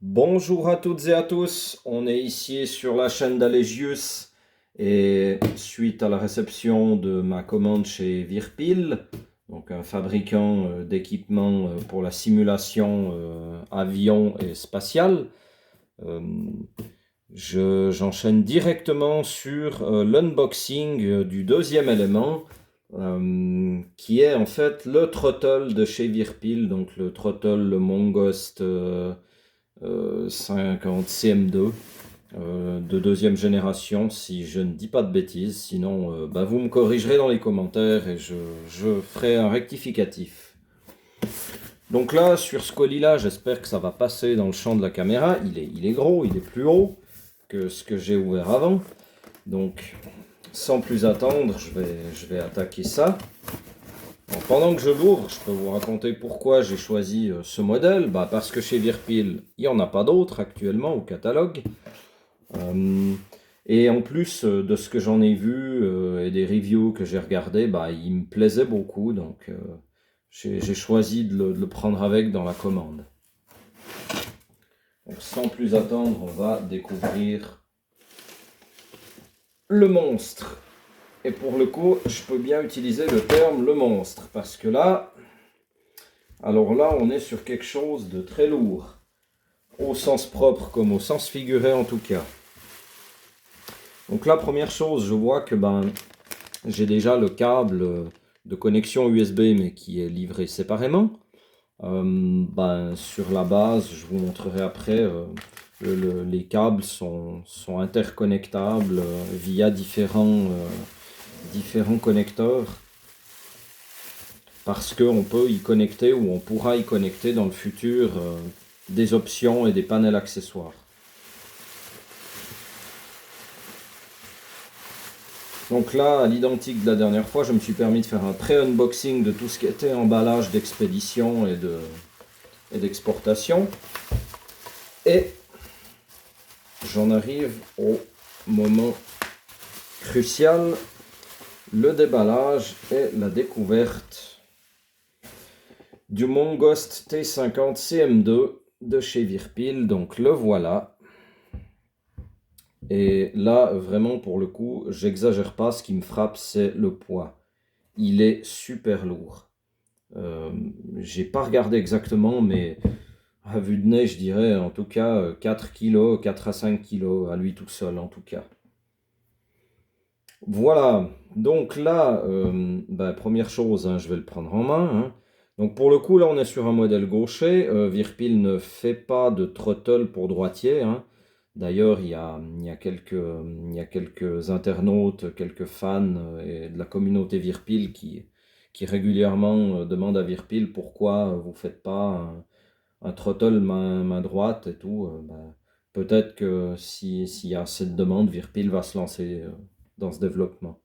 Bonjour à toutes et à tous, on est ici sur la chaîne d'Alegius et suite à la réception de ma commande chez Virpil, donc un fabricant d'équipements pour la simulation avion et spatiale, euh, j'enchaîne directement sur l'unboxing du deuxième élément qui est en fait le throttle de chez Virpil, donc le throttle, le Mongost 50 CM2 de deuxième génération, si je ne dis pas de bêtises. Sinon, vous me corrigerez dans les commentaires et je ferai un rectificatif. Donc là, sur ce colis-là, j'espère que ça va passer dans le champ de la caméra. Il est gros, il est plus haut que ce que j'ai ouvert avant. Donc, sans plus attendre, je vais attaquer ça. Bon, pendant que je l'ouvre, je peux vous raconter pourquoi j'ai choisi ce modèle. Parce que chez Virpil, il n'y en a pas d'autres actuellement au catalogue. Et en plus de ce que j'en ai vu et des reviews que j'ai regardées, il me plaisait beaucoup. Donc j'ai choisi de le prendre avec dans la commande. Donc, sans plus attendre, on va découvrir le monstre. Et pour le coup, je peux bien utiliser le terme le monstre, parce que là, alors là, on est sur quelque chose de très lourd, au sens propre comme au sens figuré en tout cas. Donc là, première chose, je vois que j'ai déjà le câble de connexion USB, mais qui est livré séparément. Sur la base, je vous montrerai après, les câbles sont interconnectables via différents connecteurs, parce qu'on peut y connecter ou on pourra y connecter dans le futur des options et des panels accessoires. Donc là, à l'identique de la dernière fois, je me suis permis de faire un pré-unboxing de tout ce qui était emballage d'expédition et d'exportation. Et j'en arrive au moment crucial, le déballage et la découverte du Mongost T50 CM2 de chez Virpil. Donc le voilà. Et là, vraiment, pour le coup, j'exagère pas, ce qui me frappe, c'est le poids. Il est super lourd. J'ai pas regardé exactement, mais à vue de nez, je dirais en tout cas 4 kg, 4 à 5 kg à lui tout seul en tout cas. Voilà, donc là, première chose, hein, je vais le prendre en main. Hein. Donc pour le coup, là on est sur un modèle gaucher. Virpil ne fait pas de throttle pour droitier. Hein. D'ailleurs, il y a quelques internautes, quelques fans de la communauté Virpil qui régulièrement demandent à Virpil pourquoi vous ne faites pas un throttle main droite et tout. Peut-être que s'il y a cette demande, Virpil va se lancer dans ce développement.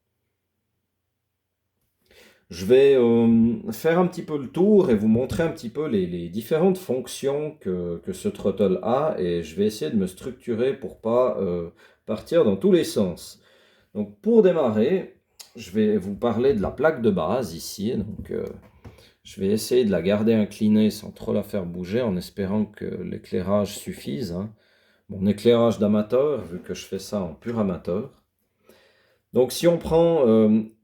Je vais faire un petit peu le tour et vous montrer un petit peu les différentes fonctions que ce throttle a, et je vais essayer de me structurer pour pas partir dans tous les sens. Donc pour démarrer, je vais vous parler de la plaque de base ici. Donc je vais essayer de la garder inclinée sans trop la faire bouger en espérant que l'éclairage suffise. Hein. Mon éclairage d'amateur, vu que je fais ça en pur amateur. Donc si on prend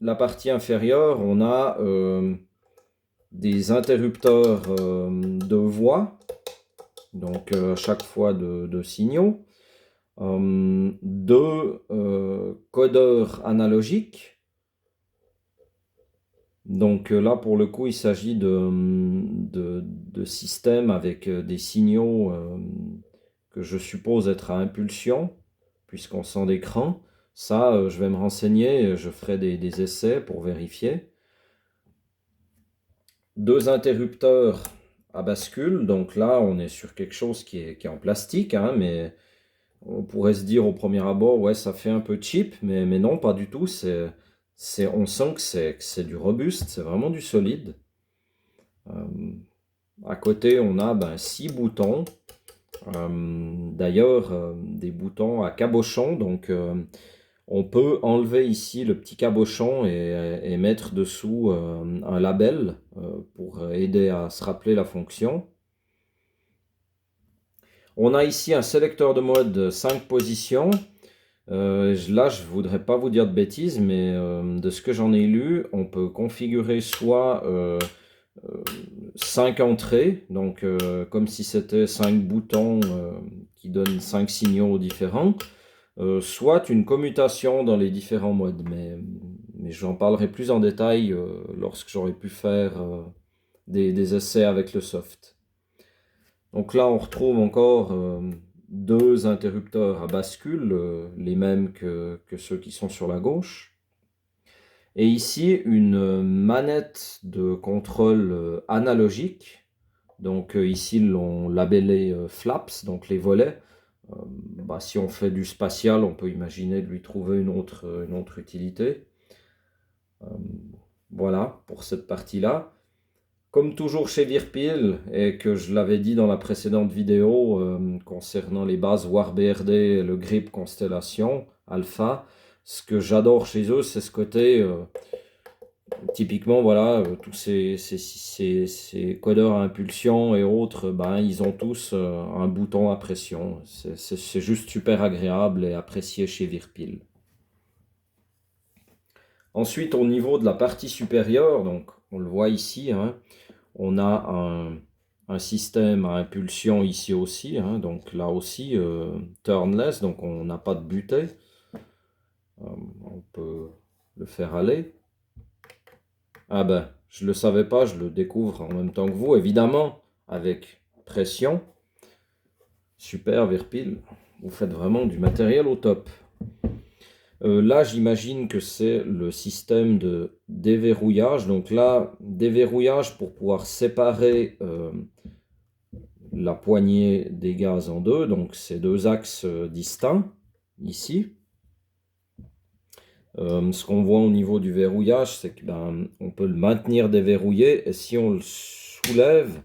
la partie inférieure, on a des interrupteurs de voix, donc chaque fois de signaux, deux codeurs analogiques. Donc là pour le coup il s'agit de systèmes avec des signaux que je suppose être à impulsion, puisqu'on sent d'écran. Ça, je vais me renseigner, je ferai des essais pour vérifier. Deux interrupteurs à bascule, donc là on est sur quelque chose qui est en plastique, hein, mais on pourrait se dire au premier abord, ouais ça fait un peu cheap, mais non, pas du tout, on sent que c'est du robuste, c'est vraiment du solide. À côté on a 6 boutons, d'ailleurs des boutons à cabochon, donc on peut enlever ici le petit cabochon et mettre dessous un label pour aider à se rappeler la fonction. On a ici un sélecteur de mode 5 positions. Là, je ne voudrais pas vous dire de bêtises, mais de ce que j'en ai lu, on peut configurer soit 5 entrées, donc comme si c'était 5 boutons qui donnent 5 signaux différents, soit une commutation dans les différents modes, mais j'en parlerai plus en détail lorsque j'aurai pu faire des essais avec le soft. Donc là, on retrouve encore deux interrupteurs à bascule, les mêmes que ceux qui sont sur la gauche. Et ici, une manette de contrôle analogique. Donc ici, ils l'ont labellé flaps, donc les volets. Si on fait du spatial, on peut imaginer de lui trouver une autre utilité. Euh, voilà, pour cette partie-là. Comme toujours chez Virpil, et que je l'avais dit dans la précédente vidéo concernant les bases WarBRD et le grip Constellation Alpha, ce que j'adore chez eux, c'est ce côté, typiquement, voilà, tous ces codeurs à impulsion et autres, ben, ils ont tous un bouton à pression. C'est juste super agréable et apprécié chez Virpil. Ensuite, au niveau de la partie supérieure, donc on le voit ici, hein, on a un système à impulsion ici aussi, hein, donc là aussi turnless, donc on n'a pas de butée. On peut le faire aller. Ah ben, je ne le savais pas, je le découvre en même temps que vous, évidemment, avec pression. Super Virpil, vous faites vraiment du matériel au top. Là, j'imagine que c'est le système de déverrouillage. Donc là, déverrouillage pour pouvoir séparer la poignée des gaz en deux. Donc ces deux axes distincts, ici. Ce qu'on voit au niveau du verrouillage, c'est qu'on peut le maintenir déverrouillé. Et si on le soulève,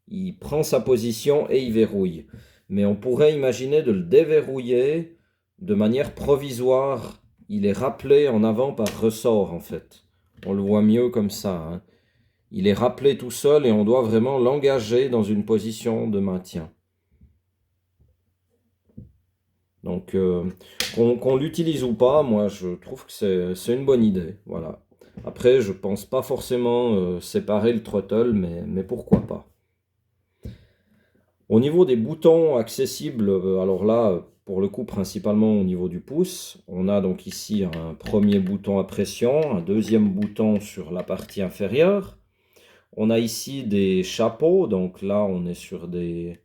il prend sa position et il verrouille. Mais on pourrait imaginer de le déverrouiller de manière provisoire. Il est rappelé en avant par ressort en fait. On le voit mieux comme ça, hein. Il est rappelé tout seul et on doit vraiment l'engager dans une position de maintien. Donc qu'on l'utilise ou pas, moi je trouve que c'est une bonne idée. Voilà. Après, je pense pas forcément séparer le throttle, mais pourquoi pas. Au niveau des boutons accessibles, alors là, pour le coup, principalement au niveau du pouce, on a donc ici un premier bouton à pression, un deuxième bouton sur la partie inférieure. On a ici des chapeaux, donc là on est sur des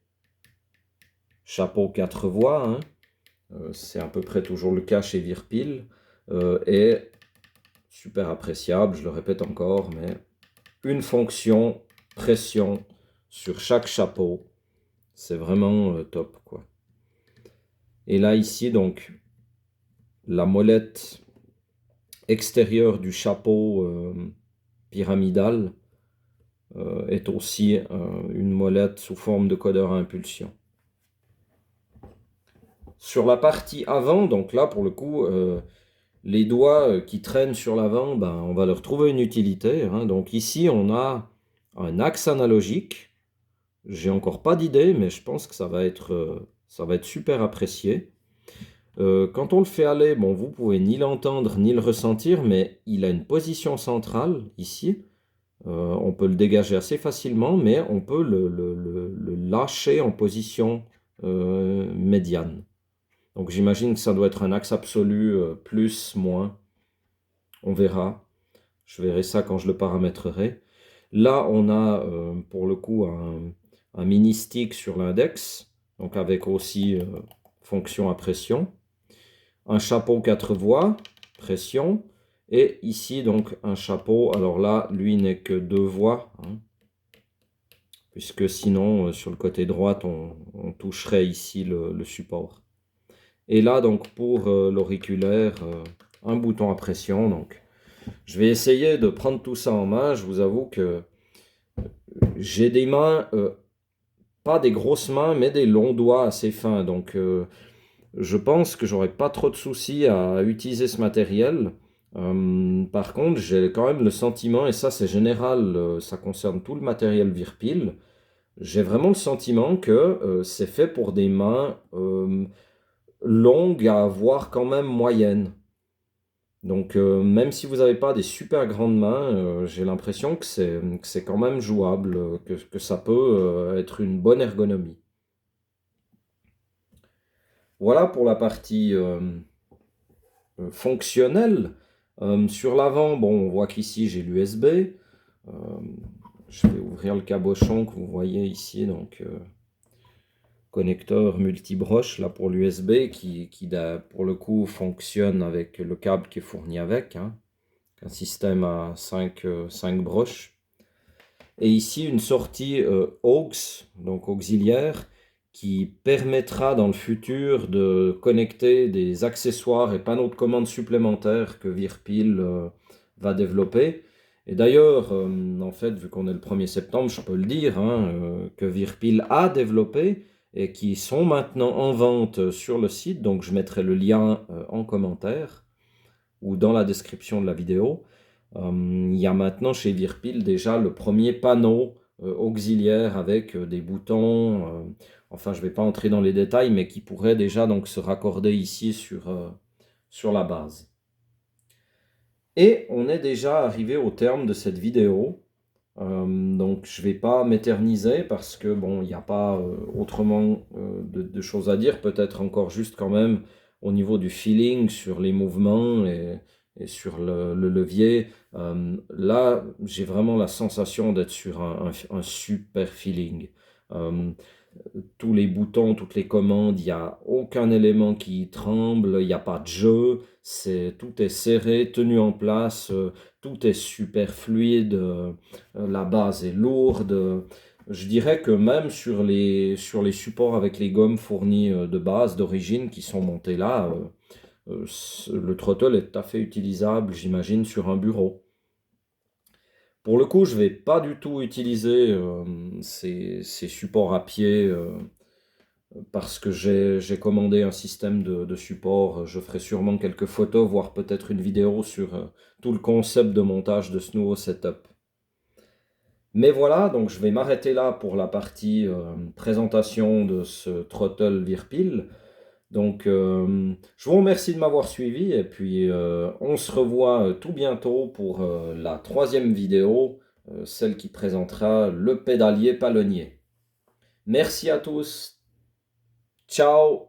chapeaux 4 voies, hein. C'est à peu près toujours le cas chez Virpil, et super appréciable, je le répète encore, mais une fonction pression sur chaque chapeau. C'est vraiment top, quoi. Et là, ici, donc, la molette extérieure du chapeau pyramidal est aussi une molette sous forme de codeur à impulsion. Sur la partie avant, donc là, pour le coup, les doigts qui traînent sur l'avant, ben, on va leur trouver une utilité, hein. Donc ici, on a un axe analogique. J'ai encore pas d'idée, mais je pense que ça va être super apprécié. Quand on le fait aller, bon, vous pouvez ni l'entendre ni le ressentir, mais il a une position centrale ici. On peut le dégager assez facilement, mais on peut le lâcher en position médiane. Donc j'imagine que ça doit être un axe absolu, plus, moins. On verra. Je verrai ça quand je le paramétrerai. Là, on a pour le coup un mini stick sur l'index, donc avec aussi fonction à pression. Un chapeau 4 voies, pression. Et ici, donc, un chapeau. Alors là, lui n'est que 2 voies, hein, puisque sinon, sur le côté droit, on toucherait ici le support. Et là, donc, pour l'auriculaire, un bouton à pression. Donc, je vais essayer de prendre tout ça en main. Je vous avoue que j'ai des mains, pas des grosses mains, mais des longs doigts assez fins. Donc, je pense que j'aurai pas trop de soucis à utiliser ce matériel. Par contre, j'ai quand même le sentiment, et ça c'est général, ça concerne tout le matériel Virpil, j'ai vraiment le sentiment que c'est fait pour des mains longues à voire quand même moyennes. Donc même si vous n'avez pas des super grandes mains, j'ai l'impression que c'est quand même jouable, que ça peut être une bonne ergonomie. Voilà pour la partie fonctionnelle. Sur l'avant, bon, on voit qu'ici j'ai l'USB. Euh, je vais ouvrir le cabochon que vous voyez ici, donc connecteur multibroche là pour l'USB qui pour le coup fonctionne avec le câble qui est fourni avec, hein, un système à 5 broches. Et ici une sortie aux, donc auxiliaire, qui permettra dans le futur de connecter des accessoires et panneaux de commande supplémentaires que Virpil va développer. Et d'ailleurs, en fait, vu qu'on est le 1er septembre, je peux le dire, hein, que Virpil a développé et qui sont maintenant en vente sur le site. Donc je mettrai le lien en commentaire ou dans la description de la vidéo. Il y a maintenant chez Virpil déjà le premier panneau auxiliaire avec des boutons, enfin je ne vais pas entrer dans les détails, mais qui pourrait déjà donc se raccorder ici sur la base. Et on est déjà arrivé au terme de cette vidéo. Donc je ne vais pas m'éterniser parce que bon, il n'y a pas autrement de choses à dire, peut-être encore juste quand même au niveau du feeling sur les mouvements et sur le levier. Là, j'ai vraiment la sensation d'être sur un super feeling. Euh, Tous les boutons, toutes les commandes, il n'y a aucun élément qui tremble, il n'y a pas de jeu, tout est serré, tenu en place, tout est super fluide, la base est lourde. Je dirais que même sur les supports avec les gommes fournies de base, d'origine, qui sont montées là, le throttle est tout à fait utilisable, j'imagine, sur un bureau. Pour le coup, je ne vais pas du tout utiliser ces supports à pied parce que j'ai commandé un système de support. Je ferai sûrement quelques photos, voire peut-être une vidéo sur tout le concept de montage de ce nouveau setup. Mais voilà, donc je vais m'arrêter là pour la partie présentation de ce throttle Virpil. Donc je vous remercie de m'avoir suivi et puis on se revoit tout bientôt pour la troisième vidéo, celle qui présentera le pédalier palonnier. Merci à tous, ciao!